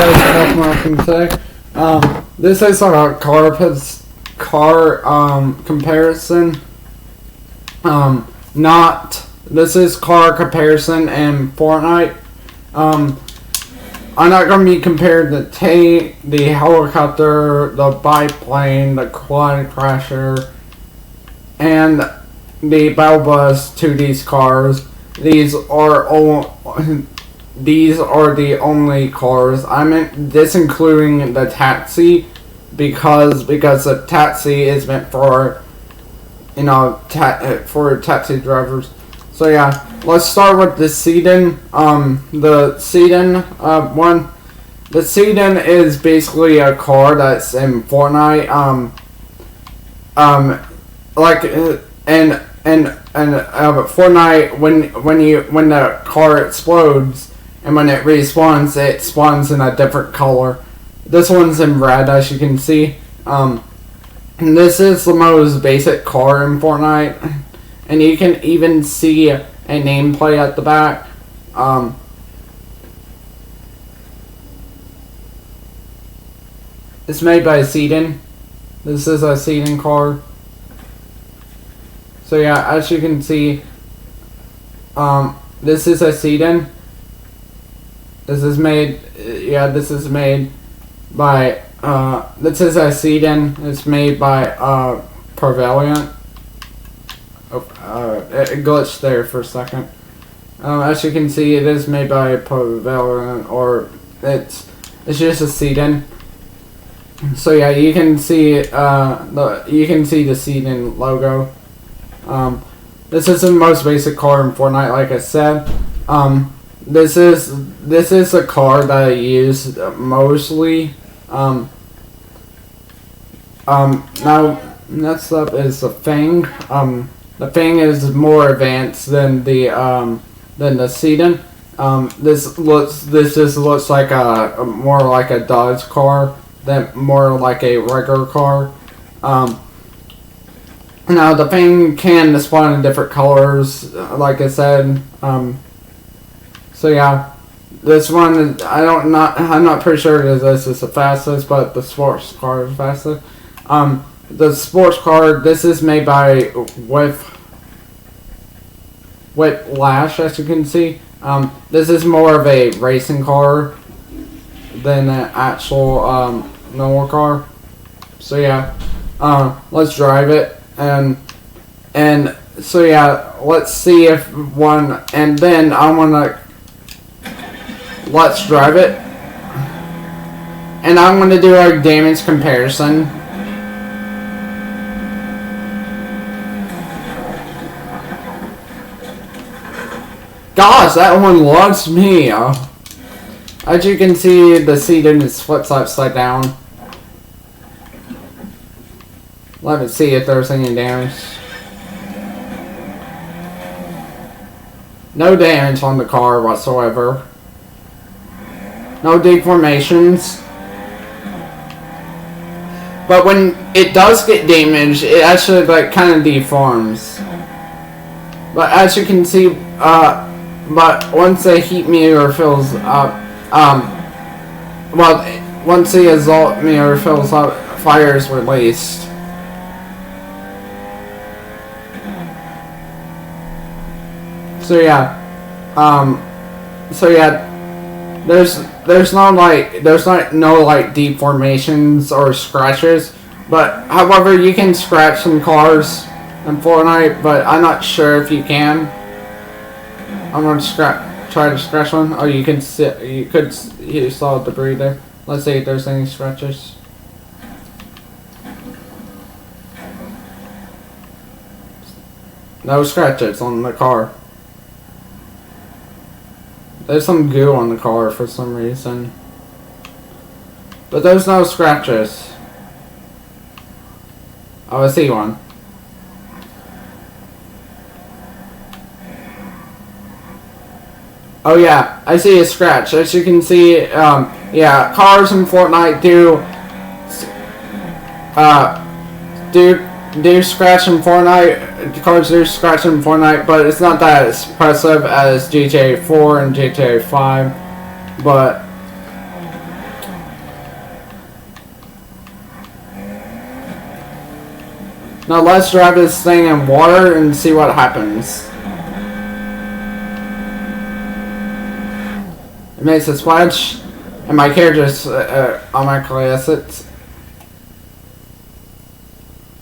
guys, that's what I can say. This is a car comparison. This is car comparison in Fortnite. I'm not going to be comparing the tank, the helicopter, the biplane, the quad crasher, and the battle bus to these cars. These are the only cars. I meant this including the taxi because the taxi is meant for for taxi drivers. So yeah, let's start with the SEDAN. The SEDAN one. The SEDAN is basically a car that's in Fortnite. Fortnite when the car explodes and when it respawns, it spawns in a different color. This one's in red, as you can see. And this is the most basic car in Fortnite. And you can even see a nameplate at the back. It's made by SEDAN. This is a SEDAN car. So yeah, as you can see, this is a SEDAN. This is made by, this is a SEDAN. It's made by, Prevalent. It glitched there for a second. As you can see, it is made by Prevalent, or it's just a SEDAN. So yeah, you can see the SEDAN logo. This is the most basic car in Fortnite, like I said. This is a car that I use mostly. Now next up is the Fang. The Fang is more advanced than the SEDAN. This just looks like more like a Dodge car than more like a regular car. Now the Fang can spawn in different colors, like I said. So yeah, this one I'm not pretty sure this is the fastest, but the sports car is fastest. The sports car, this is made by Whiplash, as you can see. This is more of a racing car than an actual normal car. So yeah, let's drive it, and so yeah, let's see if one, and then let's drive it, and I'm gonna do our damage comparison. Gosh, that one launched me. As you can see, the SEDAN is flipped upside down. Let me see if there's any damage. No damage on the car whatsoever. No deformations. But when it does get damaged, it actually kind of deforms. But as you can see, but once the heat meter fills up, once the exhaust meter fills up, fire is released. So yeah, there's no deformations or scratches, but however you can scratch some cars in Fortnite, but I'm not sure if you can. I'm gonna try to scratch one. Oh, you saw debris there. Let's see if there's any scratches. No scratches on the car. There's some goo on the car for some reason. But there's no scratches. Oh, I see one. Oh yeah, I see a scratch. As you can see, yeah, cars in Fortnite do scratch in Fortnite. Cars do scratch in Fortnite, but it's not that impressive as GTA 4 and GTA 5. But Now let's drive this thing in water and see what happens. It makes a splash, and my character just automatically exits.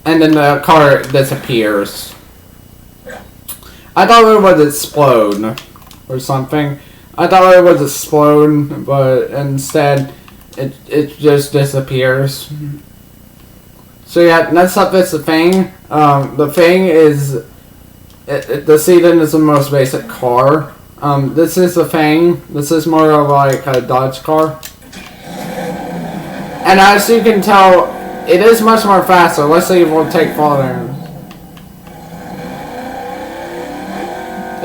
And then the car disappears. I thought it would explode or something. I thought it would explode, but instead it just disappears. So yeah, next up is the Fang. The Fang is the Sedan is the most basic car. This is the Fang. This is more of like a Dodge car. And as you can tell, it is much more faster. Let's see if we'll take fall damage.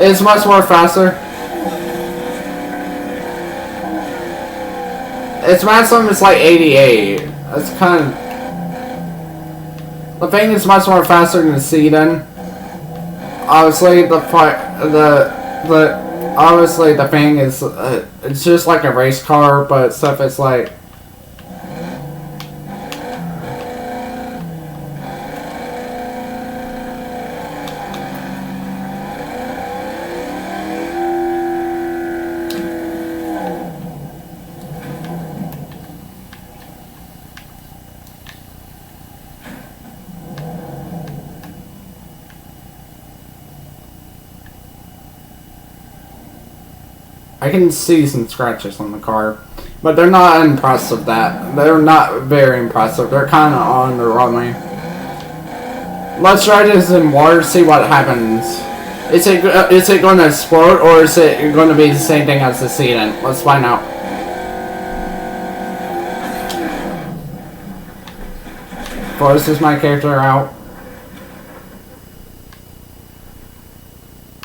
It's much more faster. Its maximum is like 88. That's kind of... The Fang is much more faster than the Sedan. Obviously, the Fang is it's just like a race car, but stuff is like. I can see some scratches on the car, but they're not impressive. They're not very impressive. They're kind of underwhelming. Let's try this in water, see what happens. Is it going to explode, or is it going to be the same thing as the Sedan? Let's find out. Forces my character out.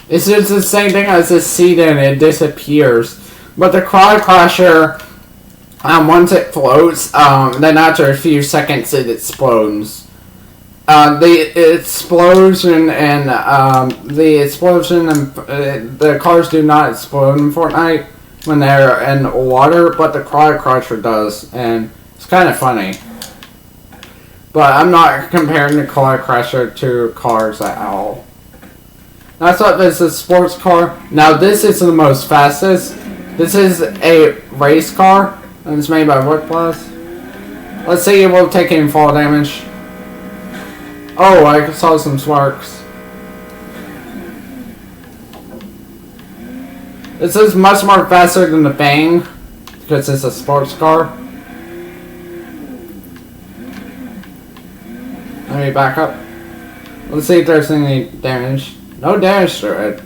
It's just the same thing as the Sedan, it disappears. But the Quad Crasher, once it floats, then after a few seconds it explodes. The explosion and the cars do not explode in Fortnite when they're in water, but the Quad Crasher does, and it's kind of funny. But I'm not comparing the Quad Crasher to cars at all. That's what this is, a sports car. Now this is the most fastest. This is a race car, and it's made by Woodplus. Let's see if we'll take any fall damage. Oh, I saw some sparks. This is much more faster than the Fang, because it's a sports car. Let me back up. Let's see if there's any damage. No damage to it.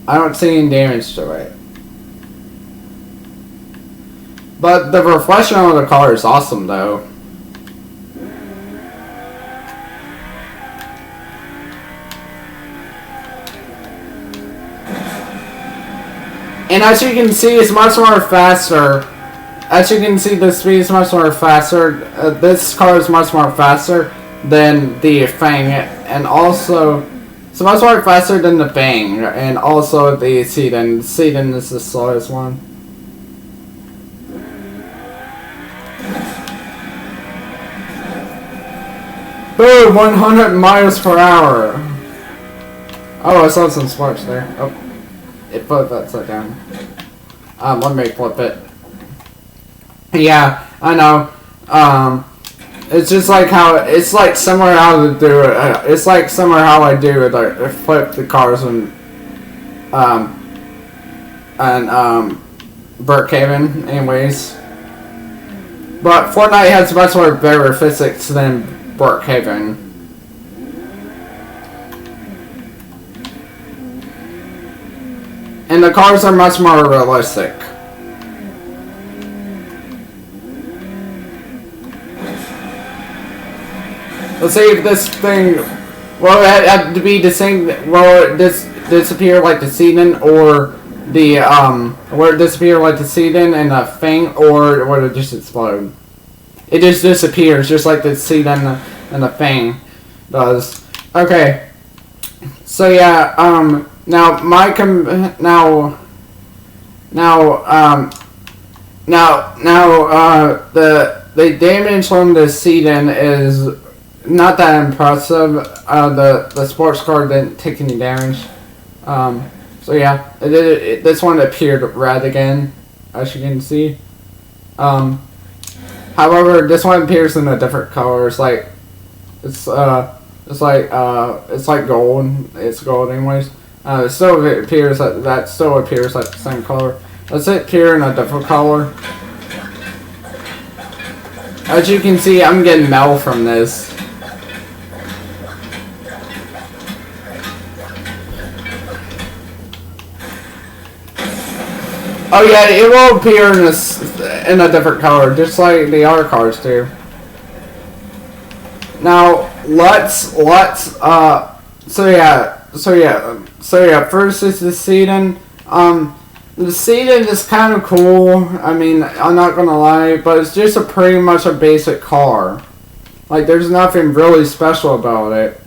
I don't see any damage to it. But the reflection on the car is awesome, though. And as you can see, it's much more faster. As you can see, the speed is much more faster. This car is much more faster than the Fang, and also it's much more faster than the Fang, and also the Sedan. The Sedan is the slowest one. Boom! 100 miles per hour. Oh, I saw some sparks there. Oh, it flipped upside down. Let me flip it. Yeah, I know. It's just like how it's like similar how to do it. It's like similar how I do it. Like flip the cars and Brookhaven, anyways. But Fortnite has much more better physics than Brookhaven. And the cars are much more realistic. Let's see if this thing will it have to be the same. Will it disappear like the Sedan, or the will it disappear like the Sedan and the Fang, or will it just explode? It just disappears, just like the Sedan and the Fang does. Okay. So yeah. Now my the damage from the Sedan is not that impressive. The sports car didn't take any damage. So yeah, this one appeared red again, as you can see. However, this one appears in a different color. It's like gold. It's gold anyways. It still appears that still appears like the same color. Let's appear in a different color. As you can see, I'm getting metal from this. Oh yeah, it will appear in a different color, just like the other cars do. Now let's first is the SEDAN. The SEDAN is kind of cool. I mean, I'm not gonna lie, but it's just pretty much a basic car. Like, there's nothing really special about it.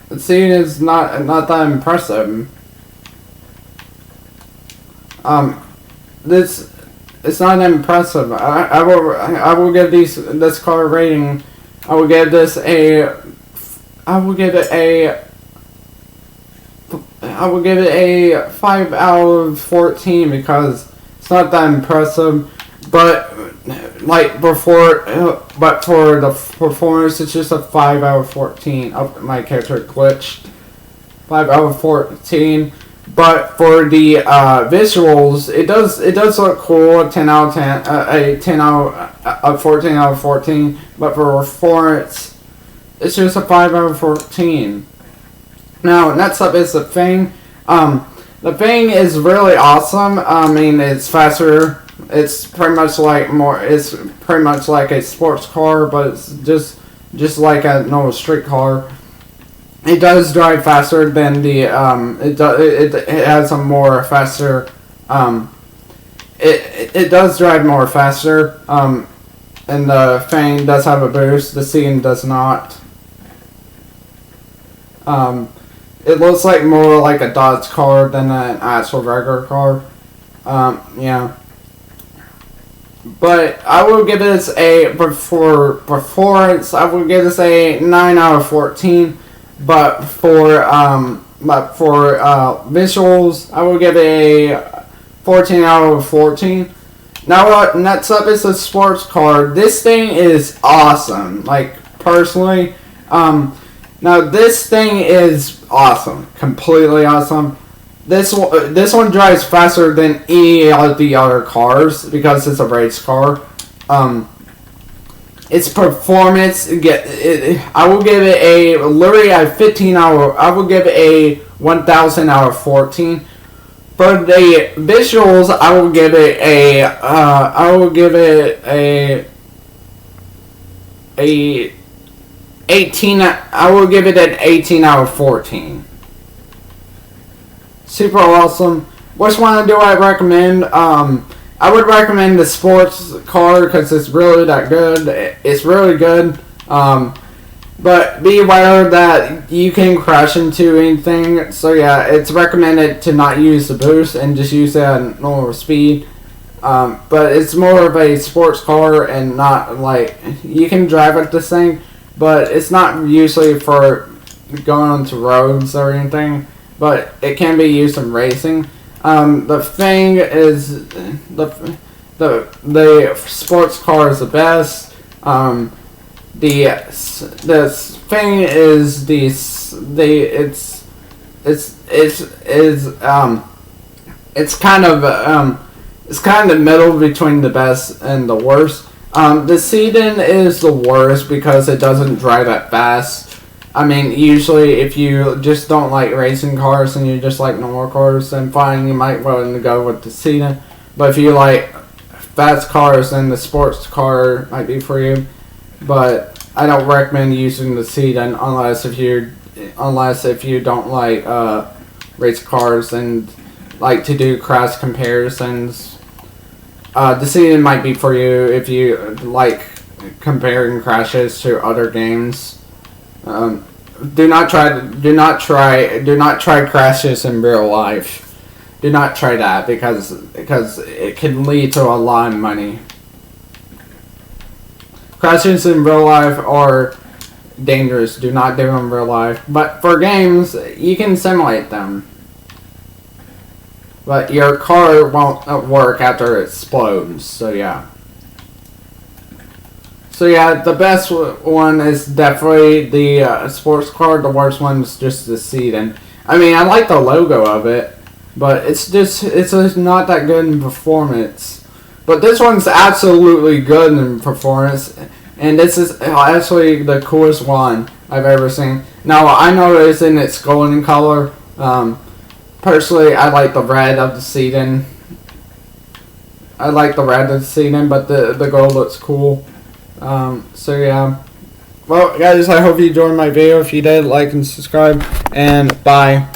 The SEDAN is not that impressive. It's not impressive. I will give this car a rating. I will give it a 5 out of 14 because it's not that impressive. But for the performance, it's just a 5 out of 14. Oh, my character glitched. 5 out of 14. But for the visuals, it does look cool. 10 out of 10, a 10 out of 14 out of 14. But for performance, it's just a 5 out of 14. Now next up is the Fang. The Fang is really awesome. I mean, it's faster. It's pretty much like It's pretty much like a sports car, but it's just like a normal street car. It does drive faster than the it has a more faster it does drive more faster and the Fang does have a boost. The SEDAN does not. It looks like more like a Dodge car than an actual regular car. Yeah. But I will give this for performance, I will give this a 9 out of 14. But for visuals, I will give it a 14 out of 14. Now next up is the sports car. This thing is awesome. Like, personally, now this thing is awesome, completely awesome. This one drives faster than any of the other cars because it's a race car. Its performance, I will give it literally a 15 hour. I will give it a 1,000 out of 14. For the visuals, I will give it a 18. I will give it an 18 out of 14. Super awesome. Which one do I recommend? I would recommend the sports car because it's really that good. It's really good. But be aware that you can crash into anything. So yeah, it's recommended to not use the boost and just use it at normal speed. But it's more of a sports car and not like, you can drive it this thing, but it's not usually for going onto roads or anything. But it can be used in racing. The Fang is the sports car is the best. The Fang is it's kind of middle between the best and the worst. The SEDAN is the worst because it doesn't drive that fast. I mean, usually if you just don't like racing cars and you just like normal cars, then fine, you might want to go with the SEDAN. But if you like fast cars, then the sports car might be for you. But I don't recommend using the SEDAN unless if you don't like race cars and like to do crash comparisons. The SEDAN might be for you if you like comparing crashes to other games. Do not try crashes in real life. Do not try that because it can lead to a lot of money. Crashes in real life are dangerous. Do not do them in real life. But for games, you can simulate them. But your car won't work after it explodes. So yeah. So yeah, the best one is definitely the sports car. The worst one is just the SEDAN. I mean, I like the logo of it, but it's just not that good in performance. But this one's absolutely good in performance, and this is actually the coolest one I've ever seen. Now I know it's in its golden color. Personally, I like the red of the SEDAN. I like the red of the SEDAN, but the gold looks cool. So yeah. Well, guys, I hope you enjoyed my video. If you did, like and subscribe, and bye.